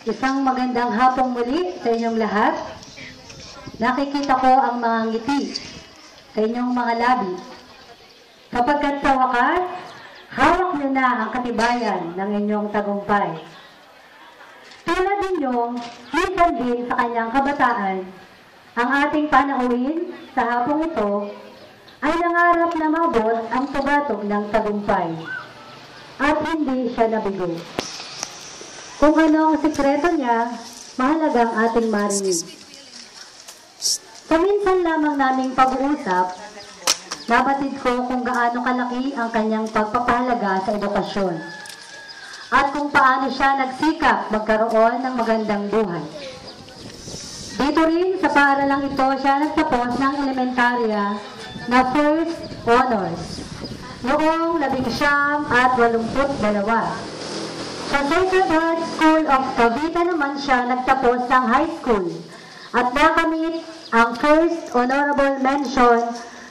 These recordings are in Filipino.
Isang magandang hapong muli sa inyong lahat. Nakikita ko ang mga ngiti sa inyong mga labi. Kapagkat sa wakas, hawak niyo na ang katibayan ng inyong tagumpay. Tulad ninyong, minsan din sa kanyang kabataan, ang ating panauhin sa hapong ito ay nangarap na mabot ang tugatog ng tagumpay. At hindi siya nabigo. Kung ano ang sikreto niya, mahalagang ating marinig. Sa minsan lamang naming pag-uusap, nabatid ko kung gaano kalaki ang kanyang pagpapahalaga sa edukasyon at kung paano siya nagsikap magkaroon ng magandang buhay. Dito rin sa paaralang ito siya nagtapos ng elementarya na first honors noong 1982. Sa Sacred Heart School of Cavite naman siya nagtapos ng high school at nakamit ang first honorable mention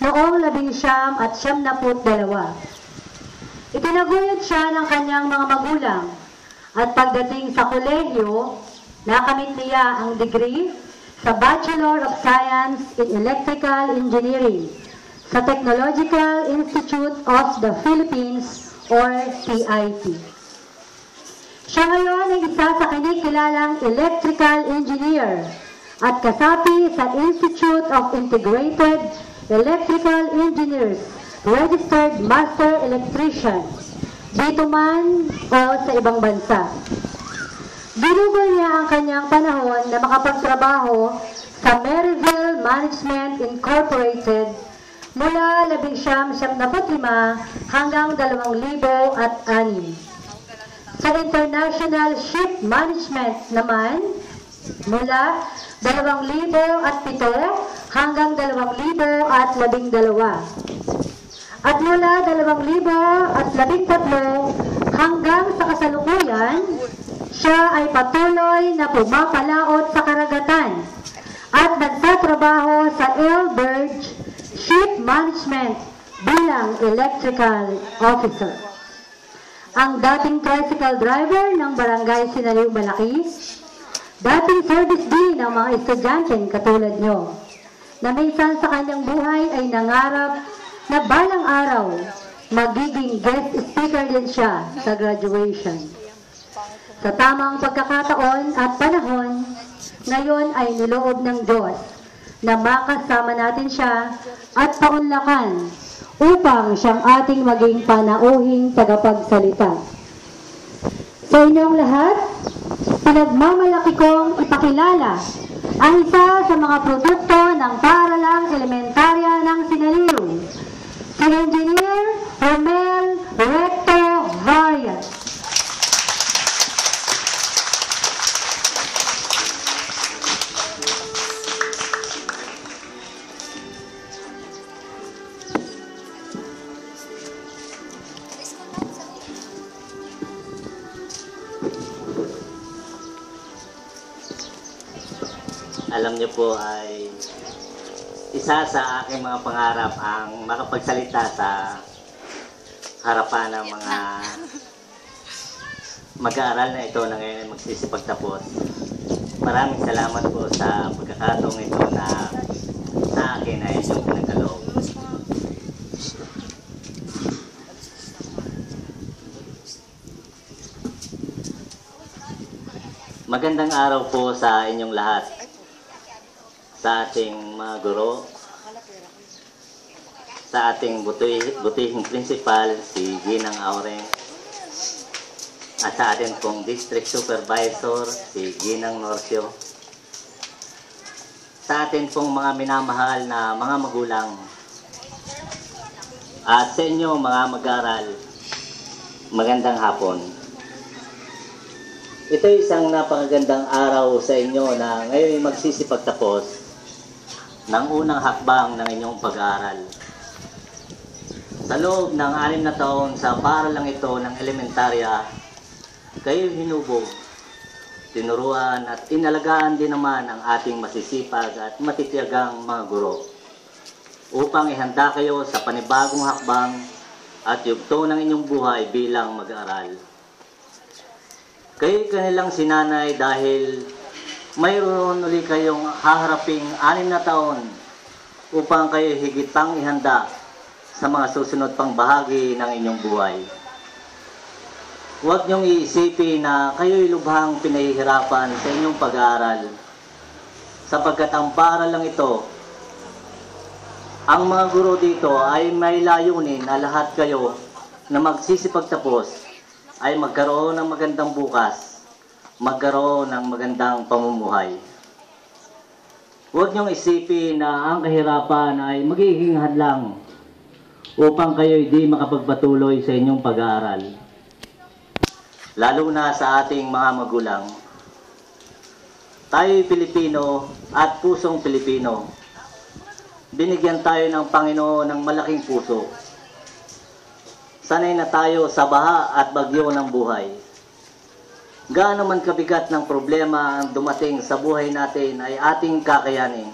noong 1972. Itinaguyod siya ng kanyang mga magulang at pagdating sa kolehiyo, nakamit niya ang degree sa Bachelor of Science in Electrical Engineering sa Technological Institute of the Philippines or TIP. Siya ngayon ay isa sa kinikilalang electrical engineer at kasapi sa Institute of Integrated Electrical Engineers, Registered Master Electrician, dito man o sa ibang bansa. Ginugol niya ang kanyang panahon na makapagtrabaho sa Maryville Management Incorporated mula 1995 hanggang 2006. Sa International Ship Management naman, mula 2007 hanggang 2012. At mula 2013 hanggang sa kasalukuyan, siya ay patuloy na pumapalaot sa karagatan at nagtatrabaho sa Elbridge Ship Management bilang electrical officer. Ang dating tricycle driver ng Barangay Sinaliw Malaki, dating service din ng mga estudyanteng katulad nyo, na minsan sa kanyang buhay ay nangarap na balang araw magiging guest speaker din siya sa graduation. Sa tamang pagkakataon at panahon, ngayon ay niloob ng Diyos na makasama natin siya at paunlakan upang siyang ating maging panauhing tagapagsalita. Sa inyong lahat, pinagmamalaki kong ipakilala ang isa sa mga produkto ng paaralang elementarya ng Sinaliw, si Engineer Romel Recto Varias. Alam niyo po ay isa sa aking mga pangarap ang makapagsalita sa harapan ng mga mag-aaral na ito na ngayon ay magsisipagtapos. Maraming salamat po sa pagkakataong ito na sa akin ay inyong pinagkaloob. Magandang araw po sa inyong lahat. Sa ating mga guro, sa ating butihing principal, si Ginang Aureng, at sa ating pong district supervisor, si Ginang Norcio, sa ating pong mga minamahal na mga magulang, at sa inyo mga mag-aaral, magandang hapon. Ito ay isang napakagandang araw sa inyo na ngayon ay magsisipagtapos ng unang hakbang ng inyong pag-aaral. Sa loob ng 6 na taon sa paaralang ito ng elementarya, kayo hinubog, tinuruan at inalagaan din naman ang ating masisipag at matitiyagang mga guro upang ihanda kayo sa panibagong hakbang at yugto ng inyong buhay bilang mag-aaral. Kayo'y kanilang sinanay dahil mayroon uli kayong haharaping 6 na taon upang kayo higit pang ihanda sa mga susunod pang bahagi ng inyong buhay. Huwag niyong iisipin na kayo'y lubhang pinahihirapan sa inyong pag-aaral, sapagkat ang paaralang ito, ang mga guro dito ay may layunin na lahat kayo na magsisipagtapos ay magkaroon ng magandang bukas, magkaroon ng magandang pamumuhay. Huwag niyong isipin na ang kahirapan ay magiging hadlang upang kayo'y di makapagpatuloy sa inyong pag-aaral. Lalo na sa ating mga magulang. Tayo'y Pilipino at pusong Pilipino. Binigyan tayo ng Panginoon ng malaking puso. Sanay na tayo sa baha at bagyo ng buhay. Gaano man kabigat ng problema ang dumating sa buhay natin ay ating kakayanin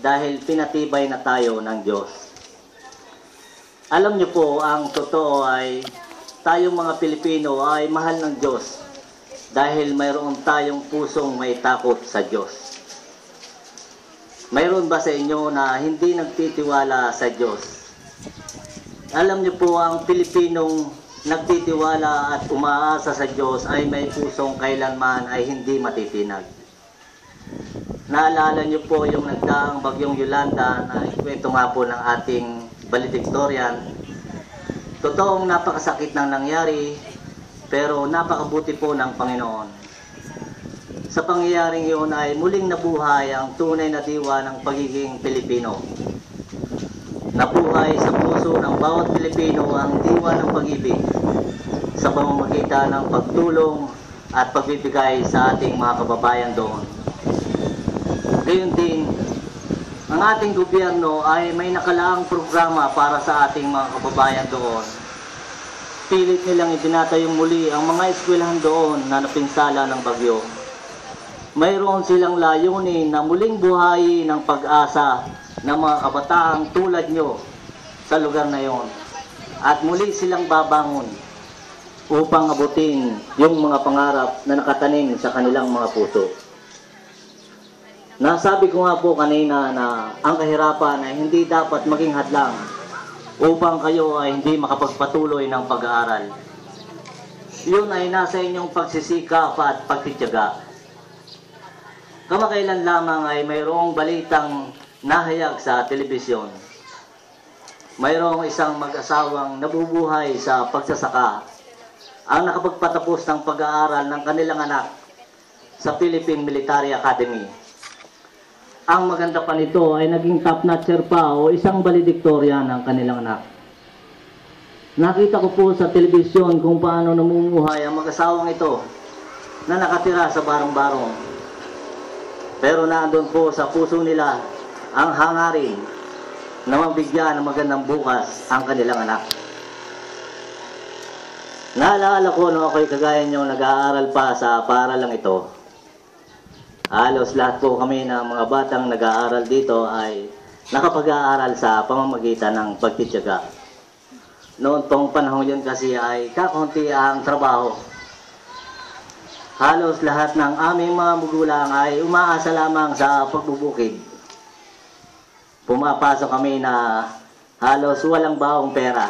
dahil pinatibay na tayo ng Diyos. Alam niyo po, ang totoo ay tayong mga Pilipino ay mahal ng Diyos dahil mayroon tayong pusong may takot sa Diyos. Mayroon ba sa inyo na hindi nagtitiwala sa Diyos? Alam niyo po, ang Pilipinong nagtitiwala at umaasa sa Diyos ay may pusong kailanman ay hindi matitinag. Naalala niyo po yung nagdaang bagyong Yolanda na ikwento nga po ng ating valedictorian. Totoong napakasakit ng nangyari, pero napakabuti po ng Panginoon. Sa pangyayaring yun ay muling nabuhay ang tunay na diwa ng pagiging Pilipino. Nabuhay sa puso ng bawat Pilipino ang diwa ng pag-ibig sa pamamagitan ng pagtulong at pagbibigay sa ating mga kababayan doon. Gayon din, ang ating gobyerno ay may nakalaang programa para sa ating mga kababayan doon. Pilit nilang itinatayong muli ang mga eskwelahan doon na napinsala ng bagyo. Mayroon silang layunin na muling buhayin ng pag-asa ng mga kabataang tulad nyo sa lugar na yon. At muli silang babangon upang abutin yung mga pangarap na nakatanim sa kanilang mga puso. Nasabi ko nga po kanina na ang kahirapan ay hindi dapat maging hadlang upang kayo ay hindi makapagpatuloy ng pag-aaral. Yun ay nasa inyong pagsisikap at pagtitiyaga. Kamakailan lamang ay mayroong balitang nahayag sa telebisyon. Mayroong isang mag-asawang nabubuhay sa pagsasaka ang nakapagpatapos ng pag-aaral ng kanilang anak sa Philippine Military Academy. Ang maganda pa nito ay naging top notcher pa o isang valedictorian ng kanilang anak. Nakita ko po sa telebisyon kung paano namumuhay ang mag-asawang ito na nakatira sa barong-barong. Pero naandun po sa puso nila ang hangarin na mabigyan ng magandang bukas ang kanilang anak. Naalala ko nung ako'y kagaya nyo nag-aaral pa sa paaralang ito. Halos lahat po kami ng mga batang nag-aaral dito ay nakapag-aaral sa pamamagitan ng pagtitiyaga. Noon pong panahon yun kasi ay kakaunti ang trabaho. Halos lahat ng aming mga magulang ay umaasa lamang sa pagbubukid. Pumapasok kami na halos walang baong pera.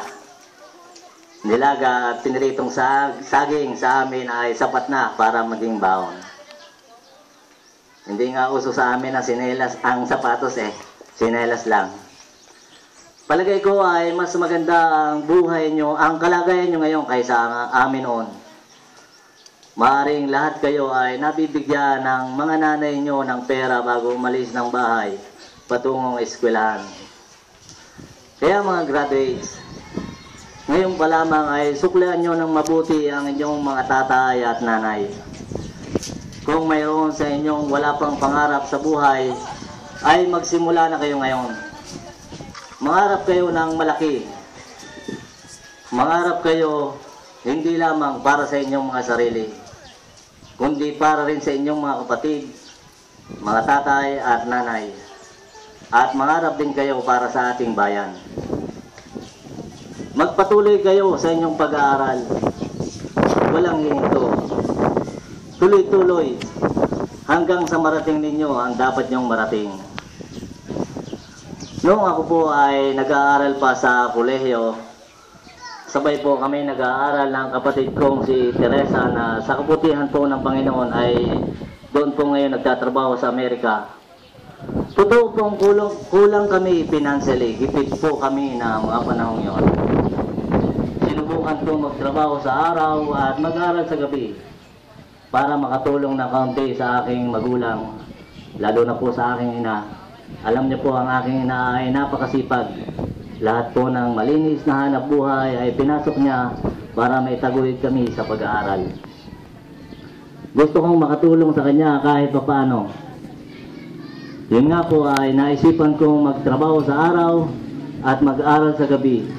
Nilaga at piniritong saging sa amin ay sapat na para maging baon. Hindi nga uso sa amin ang sinelas, ang sapatos sinelas lang. Palagay ko ay mas maganda ang buhay nyo, ang kalagayan nyo ngayon kaysa amin noon. Maaring lahat kayo ay nabibigyan ng mga nanay nyo ng pera bago umalis ng bahay patungong eskwelahan. Kaya mga graduates, ngayon pa lamang ay suklian nyo ng mabuti ang inyong mga tatay at nanay. Kung mayroon sa inyong wala pang pangarap sa buhay, ay magsimula na kayo ngayon. Mangarap kayo ng malaki. Mangarap kayo hindi lamang para sa inyong mga sarili, kundi para rin sa inyong mga kapatid, mga tatay at nanay. At mangarap din kayo para sa ating bayan. Magpatuloy kayo sa inyong pag-aaral. Walang hihinto. tuloy-tuloy hanggang sa marating ninyo ang dapat nyong marating. Noong ako po ay nag-aaral pa sa kolehiyo, sabay po kami nag-aaral ng kapatid kong si Teresa na sa kabutihan po ng Panginoon ay doon po ngayon nagtatrabaho sa Amerika. Totoo pong kulang kami financially, gipit po kami na mga panahon yon. Sinubukan po magtrabaho sa araw at mag-aral sa gabi para makatulong na kaunti sa aking magulang, lalo na po sa aking ina. Alam niyo po ang aking ina ay napakasipag. Lahat po ng malinis na hanap buhay ay pinasok niya para maitaguyod kami sa pag-aaral. Gusto kong makatulong sa kanya kahit papaano. Yun nga po ay naisipan kong magtrabaho sa araw at mag-aral sa gabi.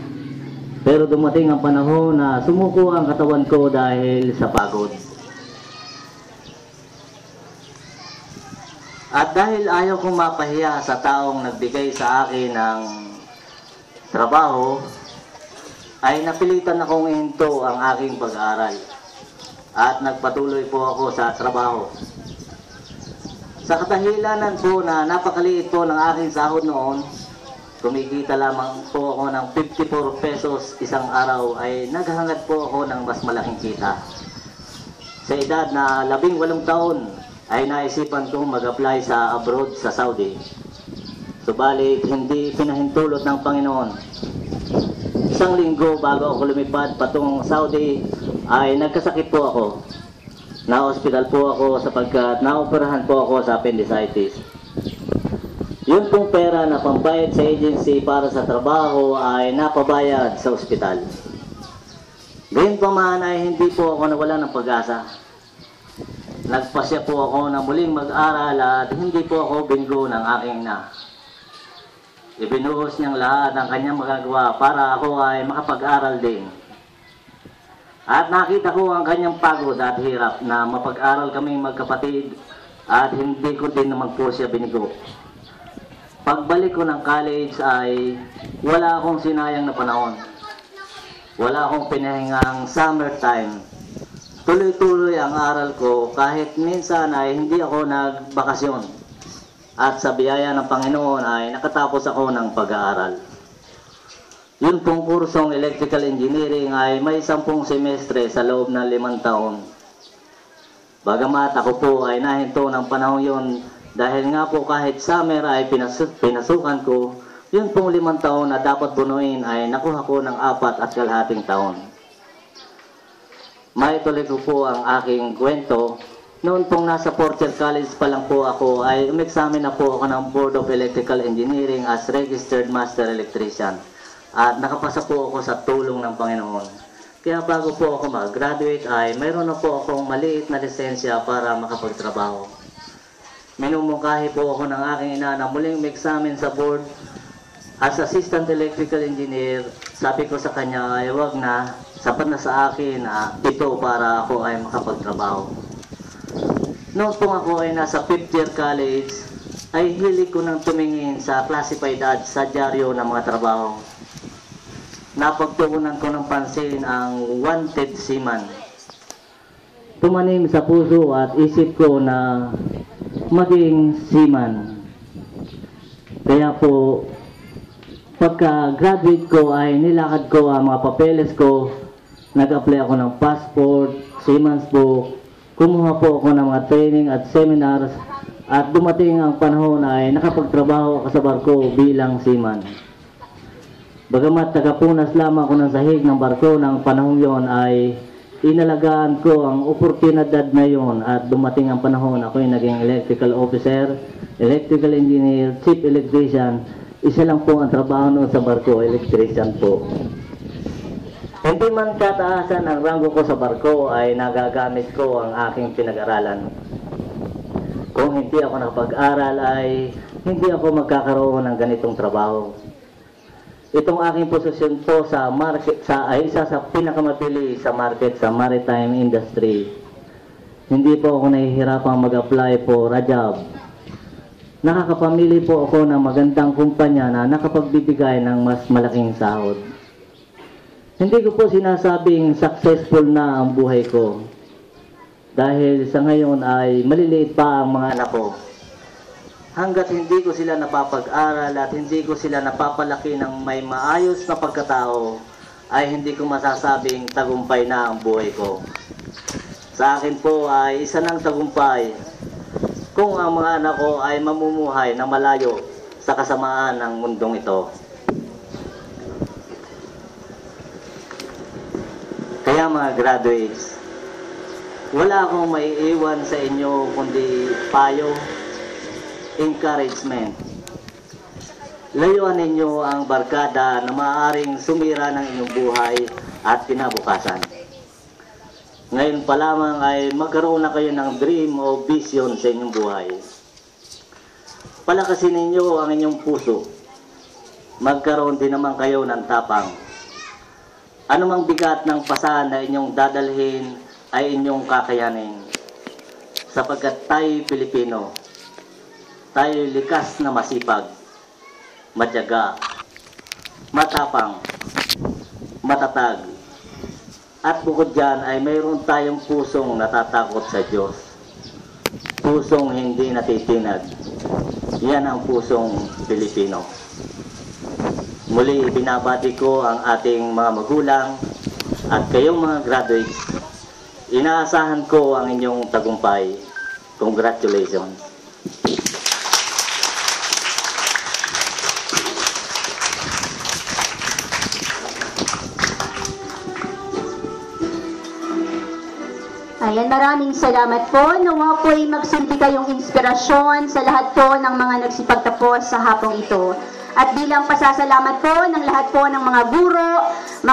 Pero dumating ang panahon na sumuko ang katawan ko dahil sa pagod. At dahil ayaw kong mapahiya sa taong nagbigay sa akin ng trabaho, ay napilitan akong ihinto ang aking pag-aaral. At nagpatuloy po ako sa trabaho. Sa kadahilanan po na napakaliit po ng aking sahod noon, kumikita lamang po ako ng 54 pesos isang araw, ay naghahangad po ako ng mas malaking kita. Sa edad na 18 taon, ay naisipan kong mag-apply sa abroad sa Saudi. Subalit hindi pinahintulot ng Panginoon. Isang linggo bago ako lumipad patungong Saudi, ay nagkasakit po ako. Na-hospital po ako sapagkat naoperahan po ako sa appendicitis. Yun pong pera na pambayad sa agency para sa trabaho ay napabayad sa ospital. Gayun pa man ay hindi po ako nawala ng pag-asa. Nagpasya po ako na muling mag-aral at hindi po ako bingo ng aking ina. Ibinuhos niyang lahat ng kanyang magagawa para ako ay makapag-aral din. At nakita ko ang kanyang pagod at hirap na mapag-aral kaming magkapatid at hindi ko din naman po siya binigo. Pagbalik ko ng college ay wala akong sinayang na panahon. Wala akong pinahingang summertime. Tuloy-tuloy ang aral ko kahit minsan ay hindi ako nagbakasyon. At sa biyaya ng Panginoon ay nakatapos ako ng pag-aaral. Yun pong kursong electrical engineering ay may 10 semestre sa loob ng 5 taon. Bagamat ako po ay nahinto ng panahon yun dahil nga po kahit summer ay pinasukan ko, yun pong 5 taon na dapat bunuin ay nakuha ko ng 4.5 taon. Maituloy ko po ang aking kwento. Noon pong nasa Porter College pa lang po ako ay umexamine na po ako ng Board of Electrical Engineering as Registered Master Electrician. At nakapasa po ako sa tulong ng Panginoon. Kaya bago po ako mag-graduate ay mayroon na po akong maliit na lisensya para makapagtrabaho. Minumungkahi po ako ng aking ina na muling mag-examine sa board as Assistant Electrical Engineer. Sabi ko sa kanya ay wag na, sapat na sa akin ito para ako ay makapagtrabaho. Noon po ako ay nasa 5th year college, ay hilig ko nang tumingin sa classified ads sa dyaryo ng mga trabaho. Napagtuunan ko ng pansin ang wanted seaman. Tumanim sa puso at isip ko na maging seaman. Kaya po, pagka-graduate ko ay nilakad ko ang mga papeles ko. Nag-apply ako ng passport, seaman's book, kumuha po ako ng mga training at seminars, at dumating ang panahon ay nakapagtrabaho ako sa barko bilang seaman. Bagamat tagapunas lamang ako ng sahig ng barko ng panahon yon ay inalagaan ko ang oportunidad na yon at dumating ang panahon ako ay naging electrical officer, electrical engineer, chief electrician. Isa lang po ang trabaho noon sa barko, electrician po. Hindi man kataasan ang ranggo ko sa barko ay nagagamit ko ang aking pinag-aralan. Kung hindi ako nakapag-aral ay hindi ako magkakaroon ng ganitong trabaho. Itong aking posisyon po sa market ay isa sa pinakamabili sa market sa maritime industry. Hindi po ako nahihirapang mag-apply for a job. Nakakapamili po ako ng magandang kumpanya na nakapagbibigay ng mas malaking sahod. Hindi ko po sinasabing successful na ang buhay ko. Dahil sa ngayon ay maliliit pa ang mga anak ko. Hanggat hindi ko sila napapag-aral at hindi ko sila napapalaki ng may maayos na pagkatao, ay hindi ko masasabing tagumpay na ang buhay ko. Sa akin po ay isa ng tagumpay kung ang mga anak ko ay mamumuhay na malayo sa kasamaan ng mundong ito. Kaya mga graduates, wala akong maiiwan sa inyo kundi payo, encouragement. Layuan ninyo ang barkada na maaaring sumira ng inyong buhay at kinabukasan. Ngayon pa lamang ay magkaroon na kayo ng dream o vision sa inyong buhay. Palakasin ninyo ang inyong puso. Magkaroon din naman kayo ng tapang. Anumang bigat ng pasahan na inyong dadalhin ay inyong kakayanin. Sapagkat tayo Pilipino, tayo likas na masipag, matyaga, matapang, matatag. At bukod dyan ay mayroon tayong pusong natatakot sa Diyos. Pusong hindi natitinag. Yan ang pusong Pilipino. Muli binabati ko ang ating mga magulang at kayong mga graduates. Inaasahan ko ang inyong tagumpay. Congratulations. Ayan, maraming salamat po. Nawa po'y magsilbi kayong inspirasyon sa lahat po ng mga nagsipagtapos sa hapong ito. At bilang pasasalamat po ng lahat po ng mga guro, mga